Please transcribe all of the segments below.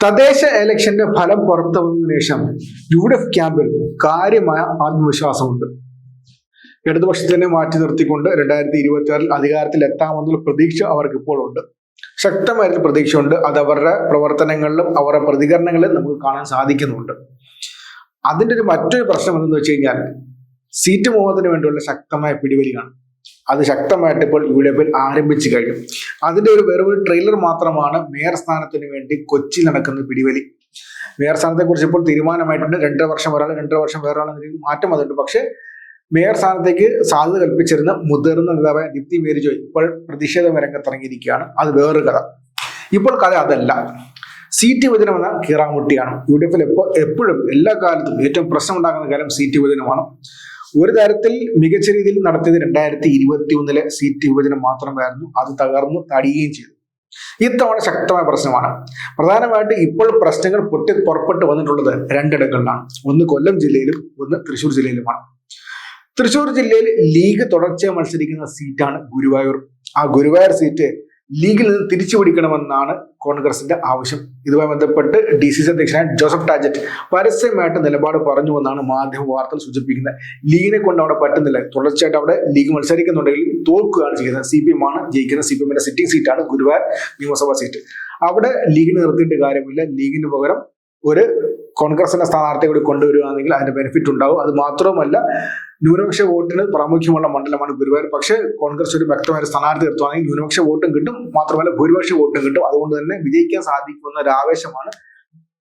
തദ്ദേശ ഇലക്ഷന്റെ ഫലം പുറത്തു വന്നതിനു ശേഷം UDF ക്യാമ്പിൽ കാര്യമായ ആത്മവിശ്വാസമുണ്ട്. ഇടതുപക്ഷത്തിനെ മാറ്റി നിർത്തിക്കൊണ്ട് 2026 അധികാരത്തിൽ എത്താമെന്നുള്ള പ്രതീക്ഷ അവർക്ക് ഇപ്പോൾ ഉണ്ട്. ശക്തമായൊരു പ്രതീക്ഷയുണ്ട്. അത് അവരുടെ പ്രവർത്തനങ്ങളിലും അവരുടെ പ്രതികരണങ്ങളിലും നമുക്ക് കാണാൻ സാധിക്കുന്നുണ്ട്. അതിൻ്റെ മറ്റൊരു പ്രശ്നം എന്തെന്ന് വെച്ച് കഴിഞ്ഞാൽ സീറ്റ് മോഹത്തിന് വേണ്ടിയുള്ള ശക്തമായ പിടിവലിയാണ്. അത് ശക്തമായിട്ട് ഇപ്പോൾ UDF ആരംഭിച്ചു കഴിഞ്ഞു. അതിന്റെ വെറും ട്രെയിലർ മാത്രമാണ് മേയർ സ്ഥാനത്തിന് വേണ്ടി കൊച്ചി നടക്കുന്ന പിടിവലി. മേയർ സ്ഥാനത്തെ കുറിച്ച് ഇപ്പോൾ തീരുമാനമായിട്ടുണ്ട്. 2.5 വർഷം ഒരാൾ, 2.5 വർഷം വേറെ ആൾ മാറ്റം വന്നിട്ടുണ്ട്. പക്ഷെ മേയർ സ്ഥാനത്തേക്ക് സാധ്യത കൽപ്പിച്ചിരുന്ന മുതിർന്ന നേതാവായ ദീപ്തി മേരി ജോയ് ഇപ്പോൾ പ്രതിഷേധ രംഗത്തിറങ്ങിയിരിക്കുകയാണ്. അത് വേറൊരു കഥ. ഇപ്പോൾ കഥ അതല്ല. സീറ്റ് വിഭജനം എന്ന കീറാമുട്ടിയാണ്. UDF എപ്പോഴും എല്ലാ കാലത്തും ഏറ്റവും പ്രശ്നം ഉണ്ടാകുന്ന കാലം സീറ്റ് വിഭജനമാണ്. ഒരു തരത്തിൽ മികച്ച രീതിയിൽ നടത്തിയത് 2021 സീറ്റ് വിഭജനം മാത്രമായിരുന്നു. അത് തകർന്നു തടിയുകയും ചെയ്തു. ഇത്തവണ ശക്തമായ പ്രശ്നമാണ്. പ്രധാനമായിട്ട് ഇപ്പോൾ പ്രശ്നങ്ങൾ പുറപ്പെട്ട് വന്നിട്ടുള്ളത് 2 ഇടങ്ങളിലാണ്. ഒന്ന് കൊല്ലം ജില്ലയിലും ഒന്ന് തൃശ്ശൂർ ജില്ലയിലുമാണ്. തൃശ്ശൂർ ജില്ലയിൽ ലീഗ് തുടർച്ചയായി മത്സരിക്കുന്ന സീറ്റാണ് ഗുരുവായൂർ. ആ ഗുരുവായൂർ സീറ്റ് ലീഗിൽ നിന്ന് തിരിച്ചു പിടിക്കണമെന്നാണ് കോൺഗ്രസിന്റെ ആവശ്യം. ഇതുമായി ബന്ധപ്പെട്ട് DCC അധ്യക്ഷനായ ജോസഫ് ടാജറ്റ് പരസ്യമായിട്ട് നിലപാട് പറഞ്ഞുവെന്നാണ് മാധ്യമ വാർത്തകൾ സൂചിപ്പിക്കുന്നത്. ലീഗിനെ കൊണ്ട് അവിടെ പറ്റുന്നില്ല. തുടർച്ചയായിട്ട് അവിടെ ലീഗ് മത്സരിക്കുന്നുണ്ടെങ്കിൽ തോൽക്കുകയാണ് ചെയ്യുന്നത്. CPM ആണ് ജയിക്കുന്നത്. CPM സിറ്റിംഗ് സീറ്റാണ് ഗുരുവായൂർ നിയമസഭാ സീറ്റ്. അവിടെ ലീഗിന് നിർത്തിയിട്ട് കാര്യമില്ല. ലീഗിന് പകരം ഒരു കോൺഗ്രസിന്റെ സ്ഥാനാർത്ഥിയെ കൂടി കൊണ്ടുവരികയാണെങ്കിൽ അതിന്റെ ബെനിഫിറ്റ് ഉണ്ടാവും. അത് മാത്രവുമല്ല, ന്യൂനപക്ഷ വോട്ടിന് പ്രാമുഖ്യമുള്ള മണ്ഡലമാണ് ഗുരുവായൂർ. പക്ഷേ കോൺഗ്രസ് ഒരു വ്യക്തമായ സ്ഥാനാർത്ഥി നിർത്തുവാണെങ്കിൽ ന്യൂനപക്ഷ വോട്ടും കിട്ടും, മാത്രമല്ല ഭൂരിപക്ഷ വോട്ടും കിട്ടും. അതുകൊണ്ട് തന്നെ വിജയിക്കാൻ സാധിക്കുന്ന ഒരു ആവേശമാണ്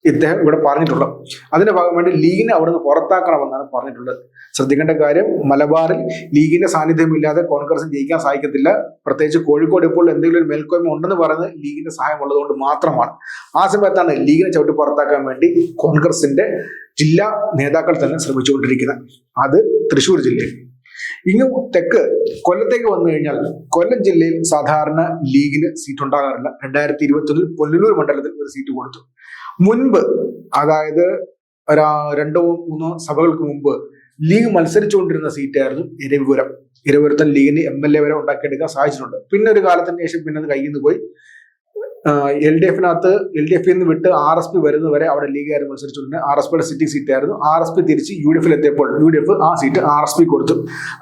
ഇദ്ദേഹം ഇവിടെ പറഞ്ഞിട്ടുള്ളത്. അതിന്റെ ഭാഗമായിട്ട് ലീഗിനെ അവിടെ നിന്ന് പുറത്താക്കണമെന്നാണ് പറഞ്ഞിട്ടുള്ളത്. ശ്രദ്ധിക്കേണ്ട കാര്യം, മലബാറിൽ ലീഗിന്റെ സാന്നിധ്യമില്ലാതെ കോൺഗ്രസിന് ജയിക്കാൻ സാധിക്കത്തില്ല. പ്രത്യേകിച്ച് കോഴിക്കോട് ഇപ്പോൾ എന്തെങ്കിലും ഒരു മേൽക്കോയ്മ ഉണ്ടെന്ന് പറയുന്നത് ലീഗിന്റെ സഹായം ഉള്ളതുകൊണ്ട് മാത്രമാണ്. ആ സമയത്താണ് ലീഗിനെ ചവിട്ടി പുറത്താക്കാൻ വേണ്ടി കോൺഗ്രസിന്റെ ജില്ലാ നേതാക്കൾ തന്നെ ശ്രമിച്ചുകൊണ്ടിരിക്കുന്നത്. അത് തൃശ്ശൂർ ജില്ലയിൽ. ഇങ്ങ് തെക്ക് കൊല്ലത്തേക്ക് വന്നു കഴിഞ്ഞാൽ കൊല്ലം ജില്ലയിൽ സാധാരണ ലീഗിന് സീറ്റ് ഉണ്ടാകാറില്ല. 2021 പുനലൂർ മണ്ഡലത്തിൽ ഒരു സീറ്റ് കൊടുത്തു. മുൻപ്, അതായത് 2-3 സഭകൾക്ക് മുമ്പ് ലീഗ് മത്സരിച്ചുകൊണ്ടിരുന്ന സീറ്റായിരുന്നു ഇരവിപുരം. ഇരവിപുരത്തിൽ ലീഗിന് MLA വരെ ഉണ്ടാക്കിയെടുക്കാൻ സാധിച്ചിട്ടുണ്ട്. പിന്നെ ഒരു കാലത്തിന് ശേഷം പിന്നെ അത് കയ്യിൽ നിന്ന് പോയി. LDF നിന്ന് വിട്ട് RSP വരുന്നവരെ അവിടെ ലീഗുകാർ മത്സരിച്ചുകൊണ്ട് RSPയുടെ സിറ്റിംഗ് സീറ്റായിരുന്നു. RSP തിരിച്ച് UDF എത്തിയപ്പോൾ UDF ആ സീറ്റ് RSP കൊടുത്തു.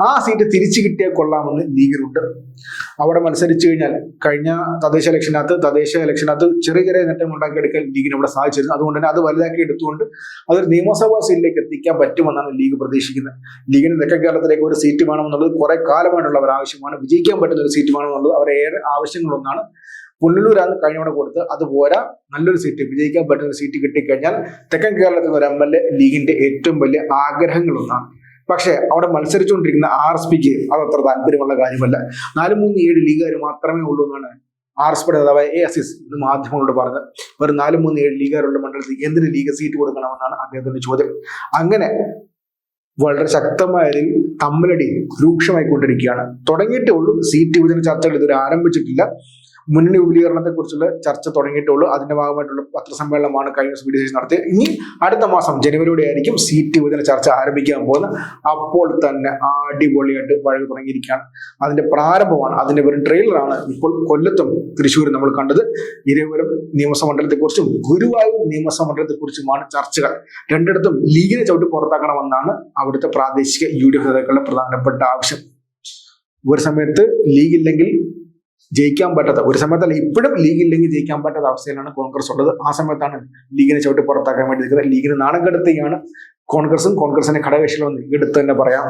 ആ സീറ്റ് തിരിച്ചു കിട്ടിയാൽ കൊള്ളാമെന്ന് ലീഗിനുണ്ട്. അവിടെ മത്സരിച്ചു കഴിഞ്ഞാൽ കഴിഞ്ഞ തദ്ദേശ ഇലക്ഷനകത്ത് ചെറിയ ചെറിയ നേട്ടങ്ങൾ ഉണ്ടാക്കിയെടുക്കാൻ ലീഗിന് അവിടെ സാധിച്ചിരുന്നു. അതുകൊണ്ട് തന്നെ അത് വലുതാക്കി എടുത്തുകൊണ്ട് അതൊരു നിയമസഭാ സീറ്റിലേക്ക് എത്തിക്കാൻ പറ്റുമെന്നാണ് ലീഗ് പ്രതീക്ഷിക്കുന്നത്. ലീഗിന് തെക്കൻ കേരളത്തിലേക്ക് ഒരു സീറ്റ് വേണമെന്നുള്ളത് കുറെ കാലമായിട്ടുള്ള ഒരു ആവശ്യമാണ്. വിജയിക്കാൻ പറ്റുന്ന ഒരു സീറ്റ് വേണമെന്നുള്ളത് അവരെ ഏറെ ആവശ്യങ്ങളൊന്നാണ്. പുനലൂരാണ് കഴിഞ്ഞവിടെ കൊടുത്ത്. അതുപോലെ നല്ലൊരു സീറ്റ്, വിജയിക്കാൻ പറ്റുന്ന ഒരു സീറ്റ് കിട്ടിക്കഴിഞ്ഞാൽ തെക്കൻ കേരളത്തിൽ ഒരു MLA ലീഗിന്റെ ഏറ്റവും വലിയ ആഗ്രഹങ്ങളൊന്നാണ്. പക്ഷെ അവിടെ മത്സരിച്ചുകൊണ്ടിരിക്കുന്ന RSPക്ക് അതത്ര താല്പര്യമുള്ള കാര്യമല്ല. 4-3-7 ലീഗുകാർ മാത്രമേ ഉള്ളൂ എന്നാണ് RSPയുടെ നേതാവായ ASIS ഇത് മാധ്യമങ്ങളോട് പറഞ്ഞത്. ഒരു 4-3-7 ലീഗുകാരുള്ള മണ്ഡലത്തിൽ എന്തിന് ലീഗ് സീറ്റ് കൊടുക്കണമെന്നാണ് അദ്ദേഹത്തിന്റെ ചോദ്യം. അങ്ങനെ വളരെ ശക്തമായ തമ്മിലടി രൂക്ഷമായിക്കൊണ്ടിരിക്കുകയാണ്. തുടങ്ങിയിട്ടേ ഉള്ളൂ. സീറ്റ് വിഭജന ചർച്ചകൾ ഇതുവരെ ആരംഭിച്ചിട്ടില്ല. മുന്നണി വിപുലീകരണത്തെ കുറിച്ചുള്ള ചർച്ച തുടങ്ങിയിട്ടുള്ളൂ. അതിന്റെ ഭാഗമായിട്ടുള്ള പത്രസമ്മേളനമാണ് കഴിഞ്ഞ ദിവസം BDC നടത്തിയത്. ഇനി അടുത്ത മാസം ജനുവരിയോടെ ആയിരിക്കും സീറ്റ് വിഭജന ചർച്ച ആരംഭിക്കാൻ പോകുന്നത്. അപ്പോൾ തന്നെ അടിപൊളിയായിട്ട് വഴക്ക് തുടങ്ങിയിരിക്കുകയാണ്. അതിന്റെ പ്രാരംഭമാണ്. അതിന്റെ ഒരു ട്രെയിലറാണ് ഇപ്പോൾ കൊല്ലത്തും തൃശ്ശൂരും നമ്മൾ കണ്ടത്. ഇരവിപുരം നിയമസഭാ മണ്ഡലത്തെക്കുറിച്ചും ഗുരുവായൂർ നിയമസഭാ മണ്ഡലത്തെക്കുറിച്ചുമാണ് ചർച്ചകൾ. രണ്ടിടത്തും ലീഗിനെ ചവിട്ടി പുറത്താക്കണമെന്നാണ് അവിടുത്തെ പ്രാദേശിക UDF നേതാക്കളുടെ പ്രധാനപ്പെട്ട ആവശ്യം. ഒരു സമയത്ത് ലീഗില്ലെങ്കിൽ ജയിക്കാൻ പറ്റാത്ത, ഒരു സമയത്തല്ല ഇപ്പോഴും ലീഗില്ലെങ്കിൽ ജയിക്കാൻ പറ്റാത്ത അവസ്ഥയിലാണ് കോൺഗ്രസ് ഉള്ളത്. ആ സമയത്താണ് ലീഗിനെ ചവിട്ടി പുറത്താക്കാൻ വേണ്ടി നിൽക്കുന്നത്. ലീഗിന് നാണം കെടുത്തുകയാണ് കോൺഗ്രസും കോൺഗ്രസിന്റെ ഘടകകക്ഷികളും എടുത്ത് തന്നെ പറയാം.